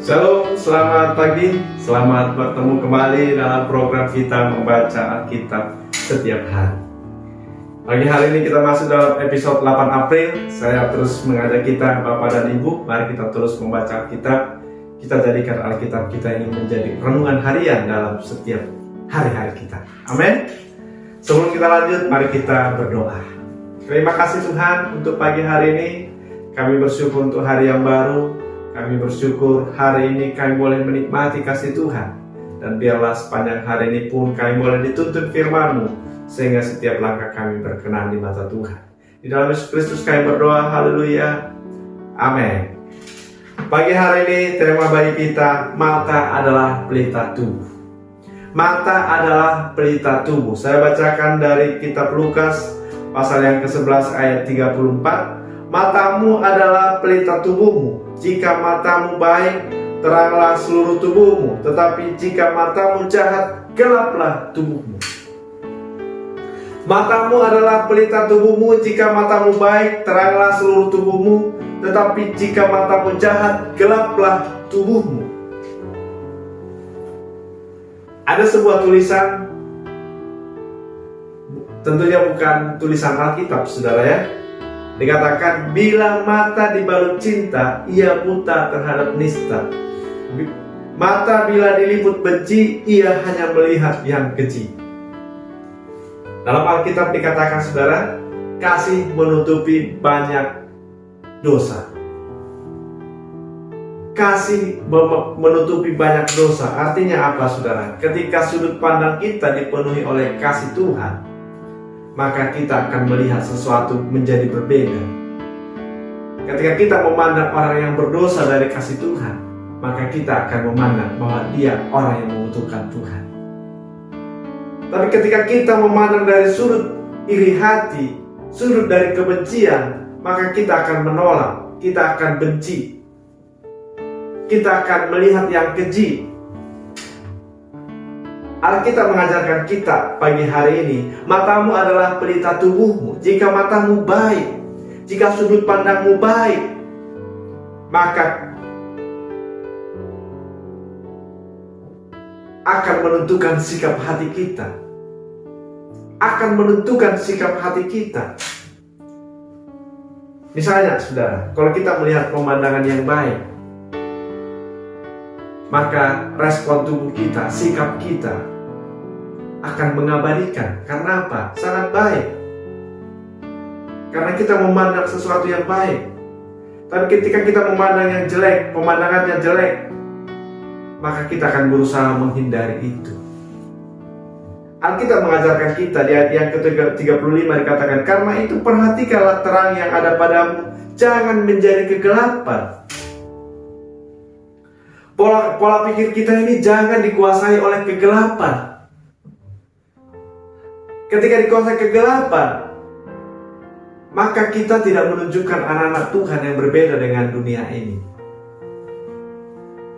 Shalom, selamat pagi, selamat bertemu kembali dalam program kita membaca Alkitab setiap hari. Pagi hari ini kita masuk dalam episode 8 April. Saya terus mengajak kita, Bapak dan Ibu, mari kita terus membaca Alkitab. Kita jadikan Alkitab kita ini menjadi renungan harian dalam setiap hari-hari kita. Amin. Sebelum kita lanjut, mari kita berdoa. Terima kasih Tuhan untuk pagi hari ini. Kami bersyukur untuk hari yang baru. Kami bersyukur hari ini kami boleh menikmati kasih Tuhan. Dan biarlah sepanjang hari ini pun kami boleh dituntun firman-Mu, sehingga setiap langkah kami berkenan di mata Tuhan. Di dalam Yesus Kristus kami berdoa, haleluya, amin. Pagi hari ini tema bagi kita, mata adalah pelita tubuh. Mata adalah pelita tubuh. Saya bacakan dari kitab Lukas pasal yang ke-11 ayat 34. Matamu adalah pelita tubuhmu. Jika matamu baik, teranglah seluruh tubuhmu. Tetapi jika matamu jahat, gelaplah tubuhmu. Matamu adalah pelita tubuhmu. Jika matamu baik, teranglah seluruh tubuhmu. Tetapi jika matamu jahat, gelaplah tubuhmu. Ada sebuah tulisan, tentunya bukan tulisan Alkitab, saudara ya. Dikatakan, bila mata dibalut cinta, ia buta terhadap nista. Mata bila diliput benci, ia hanya melihat yang keji. Dalam Alkitab dikatakan, saudara, kasih menutupi banyak dosa. Kasih menutupi banyak dosa. Artinya apa, saudara? Ketika sudut pandang kita dipenuhi oleh kasih Tuhan, maka kita akan melihat sesuatu menjadi berbeda. Ketika kita memandang orang yang berdosa dari kasih Tuhan, maka kita akan memandang bahwa dia orang yang membutuhkan Tuhan. Tapi ketika kita memandang dari sudut iri hati, sudut dari kebencian, maka kita akan menolak, kita akan benci, kita akan melihat yang keji. Alkitab mengajarkan kita pagi hari ini, matamu adalah pelita tubuhmu. Jika matamu baik, jika sudut pandangmu baik, maka akan menentukan sikap hati kita. Akan menentukan sikap hati kita. Misalnya, saudara, kalau kita melihat pemandangan yang baik, maka respon tubuh kita, sikap kita akan mengabadikan. Karena apa? Sangat baik. Karena kita memandang sesuatu yang baik. Tapi ketika kita memandang yang jelek, pemandangannya jelek, maka kita akan berusaha menghindari itu. Alkitab mengajarkan kita di ayat yang ke-35 dikatakan, karena itu perhatikanlah terang yang ada padamu, jangan menjadi kegelapan. Pola pikir kita ini jangan dikuasai oleh kegelapan. Ketika dikuasai kegelapan, maka kita tidak menunjukkan anak-anak Tuhan yang berbeda dengan dunia ini.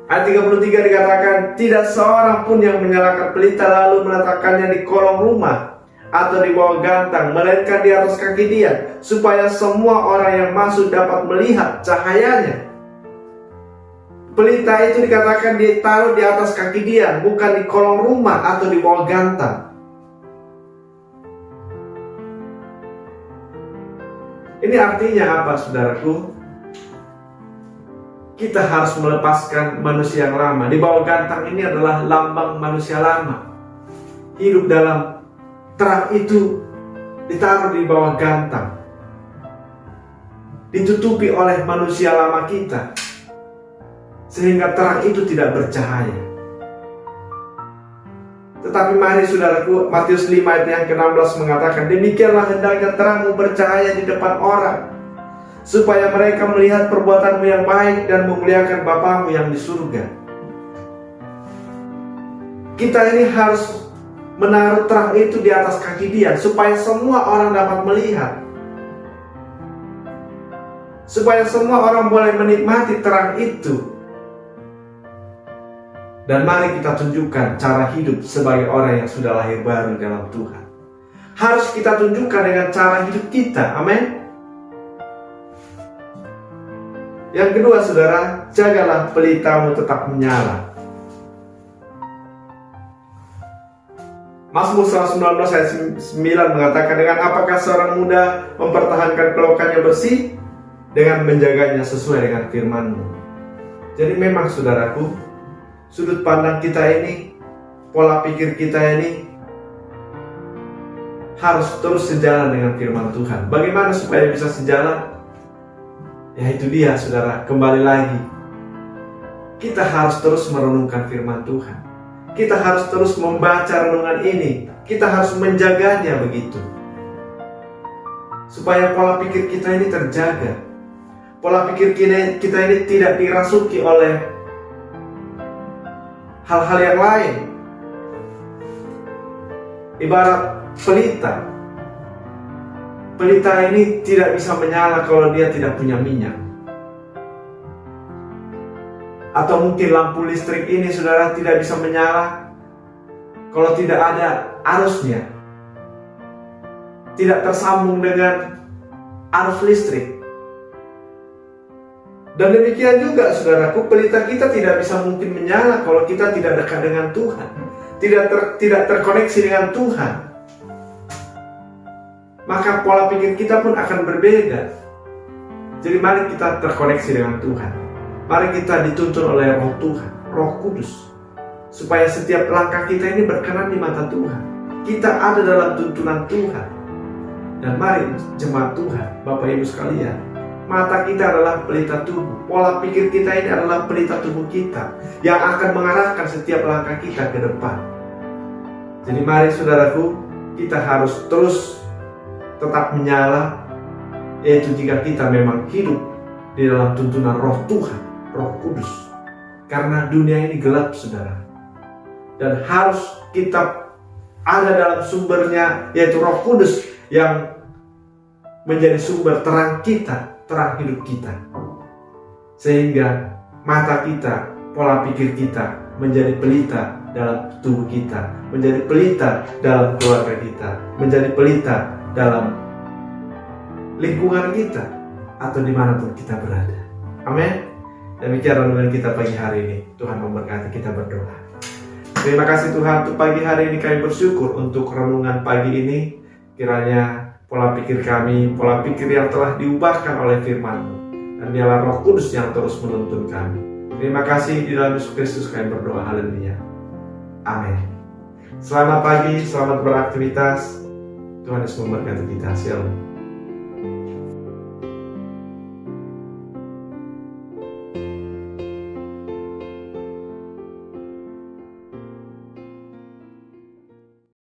Ayat 33 dikatakan, tidak seorang pun yang menyalakan pelita lalu meletakkannya di kolong rumah atau di bawah gantang, melainkan di atas kaki dia, supaya semua orang yang masuk dapat melihat cahayanya. Pelita itu dikatakan ditaruh di atas kaki dia, bukan di kolong rumah atau di bawah gantang. Ini artinya apa, saudaraku? Kita harus melepaskan manusia yang lama. Di bawah gantang ini adalah lambang manusia lama. Hidup dalam terang itu ditaruh di bawah gantang, ditutupi oleh manusia lama kita, sehingga terang itu tidak bercahaya. Tetapi mari saudaraku, Matius 5 ayat yang ke-16 mengatakan, demikianlah hendaknya terangmu bercahaya di depan orang, supaya mereka melihat perbuatanmu yang baik dan memuliakan Bapamu yang di surga. Kita ini harus menaruh terang itu di atas kaki dia, supaya semua orang dapat melihat, supaya semua orang boleh menikmati terang itu. Dan mari kita tunjukkan cara hidup sebagai orang yang sudah lahir baru dalam Tuhan. Harus kita tunjukkan dengan cara hidup kita. Amin. Yang kedua, saudara, jagalah pelitamu tetap menyala. Mazmur 119 ayat 9 mengatakan, dengan apakah seorang muda mempertahankan kelokannya bersih? Dengan menjaganya sesuai dengan firman-Mu. Jadi memang saudaraku, sudut pandang kita ini, pola pikir kita ini harus terus sejalan dengan firman Tuhan. Bagaimana supaya bisa sejalan? Ya itu dia saudara, kembali lagi. Kita harus terus merenungkan firman Tuhan. Kita harus terus membaca renungan ini. Kita harus menjaganya begitu. Supaya pola pikir kita ini terjaga. Pola pikir kita ini tidak dirasuki oleh hal-hal yang lain. Ibarat pelita. Pelita ini tidak bisa menyala kalau dia tidak punya minyak. Atau mungkin lampu listrik ini saudara tidak bisa menyala kalau tidak ada arusnya. Tidak tersambung dengan arus listrik. Dan demikian juga saudaraku, pelita kita tidak bisa mungkin menyala kalau kita tidak dekat dengan Tuhan. Tidak terkoneksi dengan Tuhan. Maka pola pikir kita pun akan berbeda. Jadi mari kita terkoneksi dengan Tuhan. Mari kita dituntun oleh Roh Tuhan, Roh Kudus. Supaya setiap langkah kita ini berkenan di mata Tuhan. Kita ada dalam tuntunan Tuhan. Dan mari jemaat Tuhan, Bapak Ibu sekalian, mata kita adalah pelita tubuh. Pola pikir kita ini adalah pelita tubuh kita yang akan mengarahkan setiap langkah kita ke depan. Jadi mari saudaraku, kita harus terus tetap menyala, yaitu jika kita memang hidup di dalam tuntunan Roh Tuhan, Roh Kudus. Karena dunia ini gelap saudara. Dan harus kita ada dalam sumbernya, yaitu Roh Kudus yang menjadi sumber terang kita, terang hidup kita. Sehingga mata kita, pola pikir kita menjadi pelita dalam tubuh kita, menjadi pelita dalam keluarga kita, menjadi pelita dalam lingkungan kita atau dimanapun kita berada. Amin. Demikian renungan kita pagi hari ini. Tuhan memberkati. Kita berdoa. Terima kasih Tuhan untuk pagi hari ini. Kami bersyukur untuk renungan pagi ini. Kiranya pola pikir kami, pola pikir yang telah diubahkan oleh firman-Mu, dan dialah Roh Kudus yang terus menuntun kami. Terima kasih, di dalam Yesus Kristus kami berdoa. Haleluya. Amin. Selamat pagi, selamat beraktivitas. Tuhan Yesus memberkati kita. Shalom.